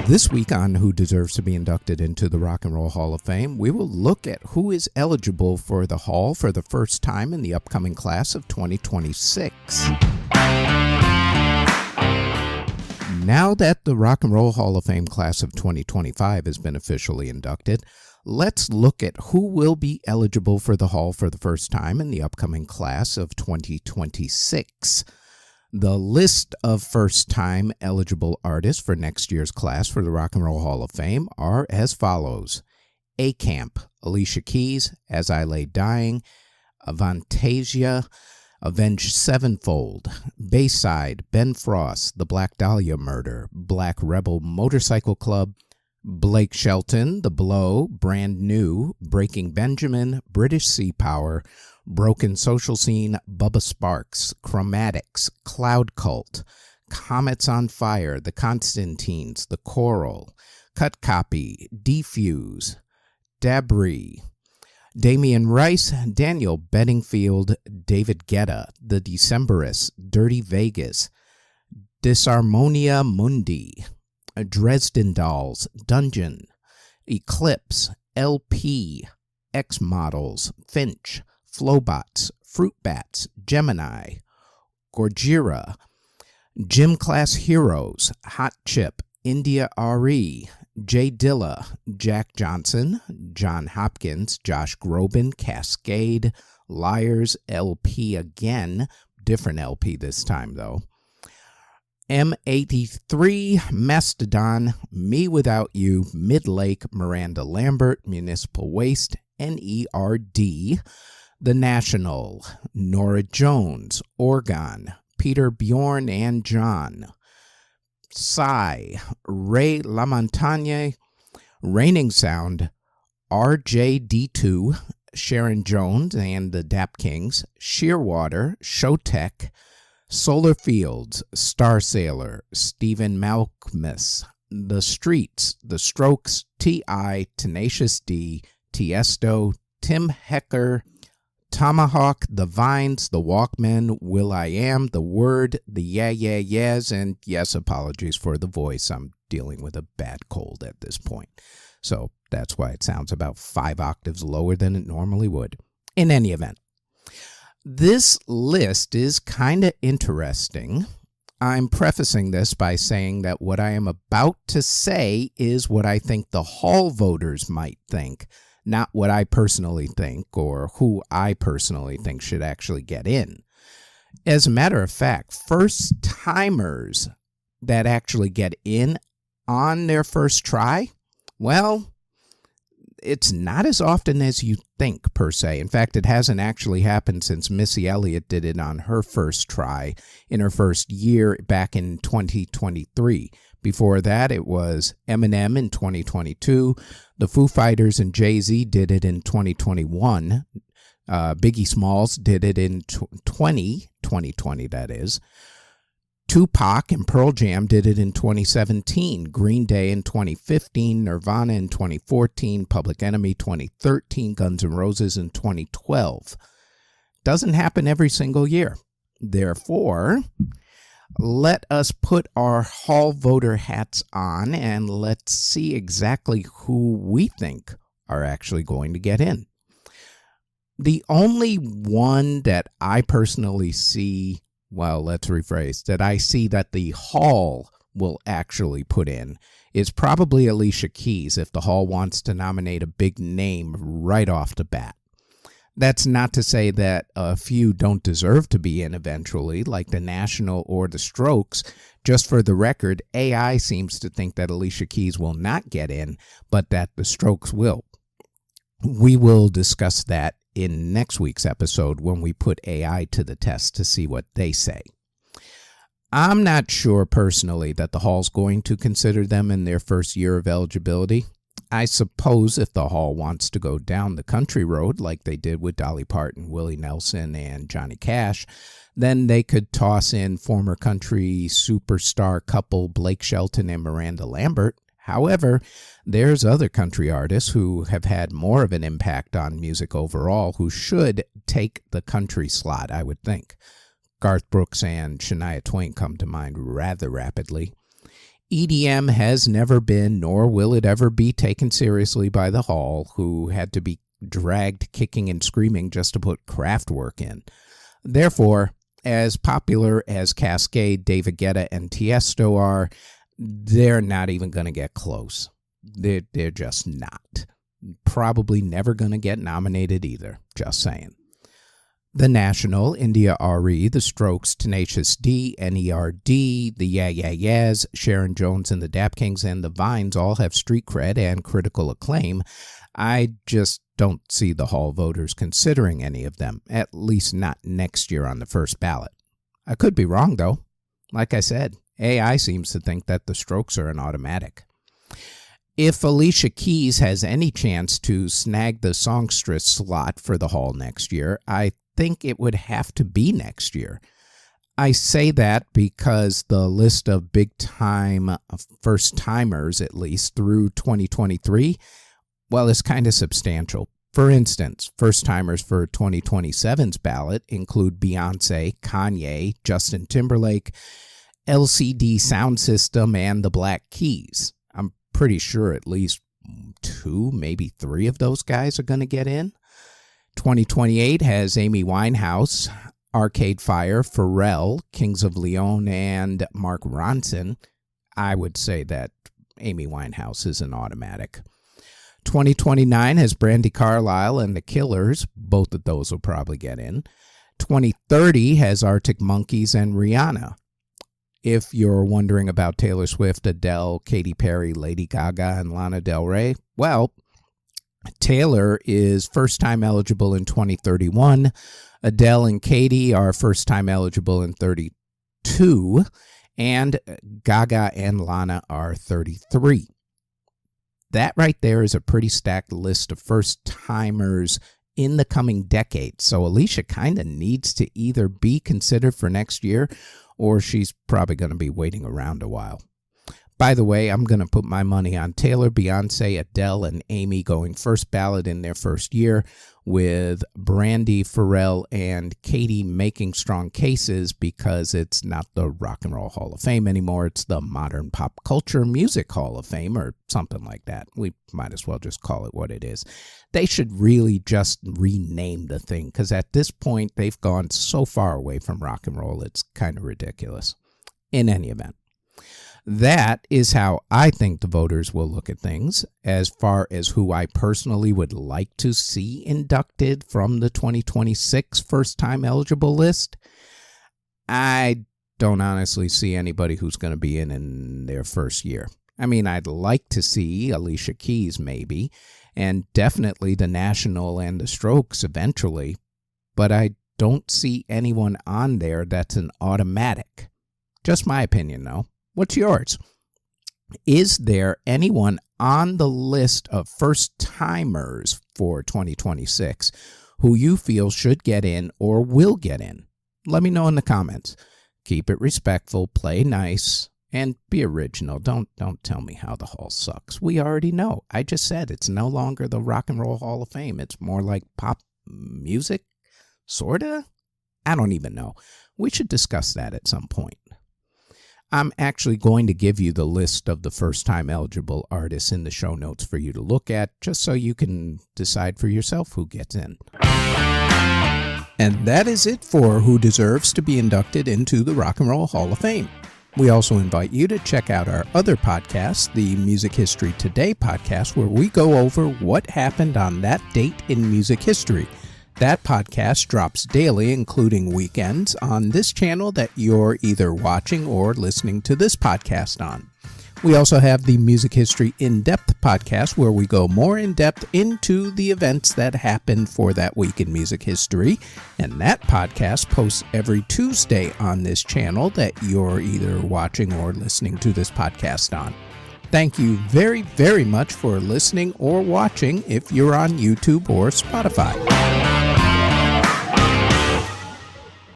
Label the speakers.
Speaker 1: This week on Who Deserves to be Inducted into the Rock and Roll Hall of Fame, we will look at who is eligible for the Hall for the first time in the upcoming class of 2026. Now that the Rock and Roll Hall of Fame class of 2025 has been officially inducted, let's look at who will be eligible for the Hall for the first time in the upcoming class of 2026. The list of first-time eligible artists for next year's class for the Rock and Roll Hall of Fame are as follows. A-Camp, Alicia Keys, As I Lay Dying, Avantasia, Avenged Sevenfold, Bayside, Ben Frost, The Black Dahlia Murder, Black Rebel Motorcycle Club, Blake Shelton, The Blow, Brand New, Breaking Benjamin, British Sea Power, Broken Social Scene, Bubba Sparxxx, Chromatics, Cloud Cult, Comets on Fire, The Constantines, The Coral, Cut Copy, Defuse, Dabrye, Damien Rice, Daniel Bedingfield, David Guetta, The Decemberists, Dirty Vegas, Disarmonia Mundi, Dresden Dolls, Dungen, Eclipse, LP, X Models, Finch, Flobots, Fruit Bats, Gemini, Gojira, Gym Class Heroes, Hot Chip, India.Arie, J. Dilla, Jack Johnson, John Hopkins, Josh Groban, Cascade, Liars, LP again, different LP this time though, M83, Mastodon, Me Without You, Midlake, Miranda Lambert, Municipal Waste, N.E.R.D, The National, Nora Jones, Oregon, Peter Bjorn and John, Psy, Ray LaMontagne, Raining Sound, RJD2, Sharon Jones and the Dap-Kings, Shearwater, Showtech, Solar Fields, Star Sailor, Stephen Malkmus, The Streets, The Strokes, T.I., Tenacious D, Tiesto, Tim Hecker, Tomahawk, The Vines, The Walkmen, Will.i.am, The Word, The Yeah Yeah Yeahs, and yes, apologies for the voice. I'm dealing with a bad cold at this point. So that's why it sounds about 5 octaves lower than it normally would. In any event, this list is kind of interesting. I'm prefacing this by saying that what I am about to say is what I think the Hall voters might think, not what I personally think or who I personally think should actually get in. As a matter of fact, first-timers that actually get in on their first try, well, it's not as often as you think, per se. In fact, it hasn't actually happened since Missy Elliott did it on her first try in her first year back in 2023. Before that, it was Eminem in 2022. The Foo Fighters and Jay-Z did it in 2021. Biggie Smalls did it in 2020, that is. Tupac and Pearl Jam did it in 2017, Green Day in 2015, Nirvana in 2014, Public Enemy 2013, Guns N' Roses in 2012. Doesn't happen every single year. Therefore, let us put our Hall voter hats on and let's see exactly who we think are actually going to get in. The only one that I personally see, well, let's rephrase, that I see that the Hall will actually put in is probably Alicia Keys if the Hall wants to nominate a big name right off the bat. That's not to say that a few don't deserve to be in eventually, like the National or the Strokes. Just for the record, AI seems to think that Alicia Keys will not get in, but that the Strokes will. We will discuss that in next week's episode when we put AI to the test to see what they say. I'm not sure personally that the Hall's going to consider them in their first year of eligibility. I suppose if the Hall wants to go down the country road like they did with Dolly Parton, Willie Nelson, and Johnny Cash, then they could toss in former country superstar couple Blake Shelton and Miranda Lambert. However, there's other country artists who have had more of an impact on music overall who should take the country slot, I would think. Garth Brooks and Shania Twain come to mind rather rapidly. EDM has never been, nor will it ever be, taken seriously by the Hall, who had to be dragged kicking and screaming just to put Kraftwerk in. Therefore, as popular as Cascade, David Guetta, and Tiesto are, they're not even going to get close. They're just not. Probably never going to get nominated either, just saying. The National, India.Arie, The Strokes, Tenacious D, N.E.R.D, the Yeah Yeah Yeahs, Sharon Jones and the Dap-Kings, and the Vines all have street cred and critical acclaim. I just don't see the Hall voters considering any of them, at least not next year on the first ballot. I could be wrong, though. Like I said, AI seems to think that the Strokes are an automatic. If Alicia Keys has any chance to snag the songstress slot for the Hall next year, I think it would have to be next year. I say that because the list of big-time first-timers, at least through 2023, well, is kind of substantial. For instance, first-timers for 2027's ballot include Beyonce, Kanye, Justin Timberlake, LCD Sound System, and the Black Keys. I'm pretty sure at least 2, maybe 3 of those guys are going to get in. 2028 has Amy Winehouse, Arcade Fire, Pharrell, Kings of Leon, and Mark Ronson. I would say that Amy Winehouse is an automatic. 2029 has Brandi Carlile and The Killers. Both of those will probably get in. 2030 has Arctic Monkeys and Rihanna. If you're wondering about Taylor Swift, Adele, Katy Perry, Lady Gaga, and Lana Del Rey, well, Taylor is first-time eligible in 2031. Adele and Katy are first-time eligible in 32. And Gaga and Lana are 33. That right there is a pretty stacked list of first-timers in the coming decade. So Alicia kind of needs to either be considered for next year or she's probably going to be waiting around a while. By the way, I'm going to put my money on Taylor, Beyonce, Adele, and Amy going first ballot in their first year, with Brandi, Pharrell, and Katy making strong cases because it's not the Rock and Roll Hall of Fame anymore. It's the Modern Pop Culture Music Hall of Fame or something like that. We might as well just call it what it is. They should really just rename the thing because at this point, they've gone so far away from rock and roll, it's kind of ridiculous. In any event. That is how I think the voters will look at things. As far as who I personally would like to see inducted from the 2026 first-time eligible list, I don't honestly see anybody who's going to be in their first year. I mean, I'd like to see Alicia Keys maybe, and definitely the National and the Strokes eventually, but I don't see anyone on there that's an automatic. Just my opinion, though. What's yours? Is there anyone on the list of first-timers for 2026 who you feel should get in or will get in? Let me know in the comments. Keep it respectful, play nice, and be original. Don't tell me how the Hall sucks. We already know. I just said it's no longer the Rock and Roll Hall of Fame. It's more like pop music, sorta? I don't even know. We should discuss that at some point. I'm actually going to give you the list of the first-time eligible artists in the show notes for you to look at, just so you can decide for yourself who gets in. And that is it for who deserves to be inducted into the Rock and Roll Hall of Fame. We also invite you to check out our other podcast, the Music History Today podcast, where we go over what happened on that date in music history. That podcast drops daily, including weekends, on this channel that you're either watching or listening to this podcast on. We also have the Music History In-Depth podcast, where we go more in-depth into the events that happened for that week in music history. And that podcast posts every Tuesday on this channel that you're either watching or listening to this podcast on. Thank you very, very much for listening or watching if you're on YouTube or Spotify.